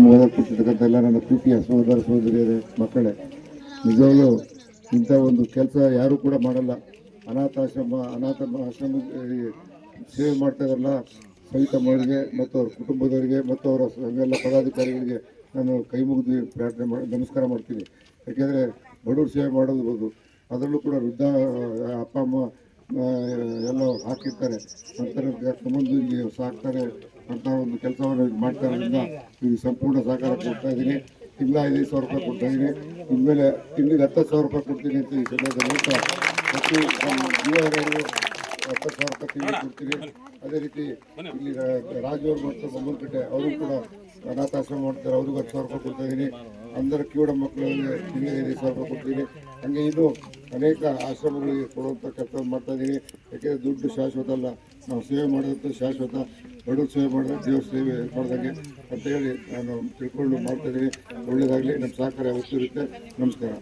ಶಿವಮೊಗ್ಗದ ಕೂತಿರ್ತಕ್ಕಂಥ ಎಲ್ಲ ನನ್ನ ಪ್ರೀತಿಯ ಸಹೋದರ ಸಹೋದರಿಯರೇ, ಮಕ್ಕಳೇ, ನಿಜವಾಗ್ಲೂ ಇಂಥ ಒಂದು ಕೆಲಸ ಯಾರೂ ಕೂಡ ಮಾಡಲ್ಲ. ಅನಾಥ ಆಶ್ರಮ ಸೇವೆ ಮಾಡ್ತಾ ಇರಲ್ಲ ಸವಿತಮ್ಮವರಿಗೆ ಮತ್ತು ಅವ್ರ ಕುಟುಂಬದವರಿಗೆ ಮತ್ತು ಅವರ ಎಲ್ಲ ಪದಾಧಿಕಾರಿಗಳಿಗೆ ನಾನು ಕೈ ಮುಗಿದು ಪ್ರಾರ್ಥನೆ ನಮಸ್ಕಾರ ಮಾಡ್ತೀನಿ. ಯಾಕೆಂದರೆ ಬಡವ್ರ ಸೇವೆ ಮಾಡೋದು, ಅದರಲ್ಲೂ ಕೂಡ ವೃದ್ಧ ಅಪ್ಪ ಅಮ್ಮ ಎಲ್ಲ ಹಾಕಿರ್ತಾರೆ, ನಂತರ ಕರ್ಕೊಂಡ್ಬಂದು ಇಲ್ಲಿ ಸಾಕ್ತಾರೆ ಅಂತ ಒಂದು ಕೆಲಸವನ್ನು ಮಾಡ್ತಾ ಇರೋದ್ರಿಂದ ಈಗ ಸಂಪೂರ್ಣ ಸಹಕಾರ ಕೊಡ್ತಾ ಇದ್ದೀನಿ. ತಿಂಗಳ 5,000 ರೂಪಾಯಿ ಕೊಡ್ತಾ ಇದ್ದೀನಿ. ಇನ್ಮೇಲೆ ತಿಂಗಳಿಗೆ 10,000 ರೂಪಾಯಿ ಕೊಡ್ತೀನಿ ಅಂತ ಈ ಸಂದರ್ಭದಲ್ಲಿ ಪ್ರತಿ ಜೀವನಗಳು 10,000 ರೂಪಾಯಿ ತಿಂಗಳು ಕೊಡ್ತೀನಿ. ಅದೇ ರೀತಿ ಇಲ್ಲಿ ರಾಜವ್ರು ಮತ್ತು ಬೊಮ್ಮನಕಟ್ಟೆ ಅವರು ಕೂಡ ಅನಾಥಾಶ್ರಮ ಮಾಡ್ತಾರೆ, ಅವ್ರಿಗೂ 10,000 ರೂಪಾಯಿ ಕೊಡ್ತಾ ಇದ್ದೀನಿ. అందರ ಕಿವುಡ ಮಕ್ಕಳಿಗೆ ತಿಂಗಳಿಗೆ 5,000 ರೂಪಾಯಿ ಕೊಡ್ತೀನಿ. ಹಾಗೆ ಇದು ಅನೇಕ ಆಶ್ರಮಗಳಿಗೆ ಕೊಡುವಂಥ ಕೆಲಸ ಮಾಡ್ತಾ ಇದ್ದೀನಿ. ಯಾಕೆಂದರೆ ದುಡ್ಡು ಶಾಶ್ವತ ಅಲ್ಲ, ನಾವು ಸೇವೆ ಮಾಡೋದಂತ ಶಾಶ್ವತ. ಬಡವ್ರ ಸೇವೆ ಮಾಡಿದ್ರೆ ದೇವ್ರ ಸೇವೆ ಮಾಡ್ದಂಗೆ ಅಂತ ಹೇಳಿ ನಾನು ತಿಳ್ಕೊಂಡು ಮಾಡ್ತಾ ಇದ್ದೀನಿ. ಒಳ್ಳೆಯದಾಗಲಿ, ನಮ್ಮ ಸಹಕಾರ ಯಾವತ್ತೂ ಇರುತ್ತೆ. ನಮಸ್ಕಾರ.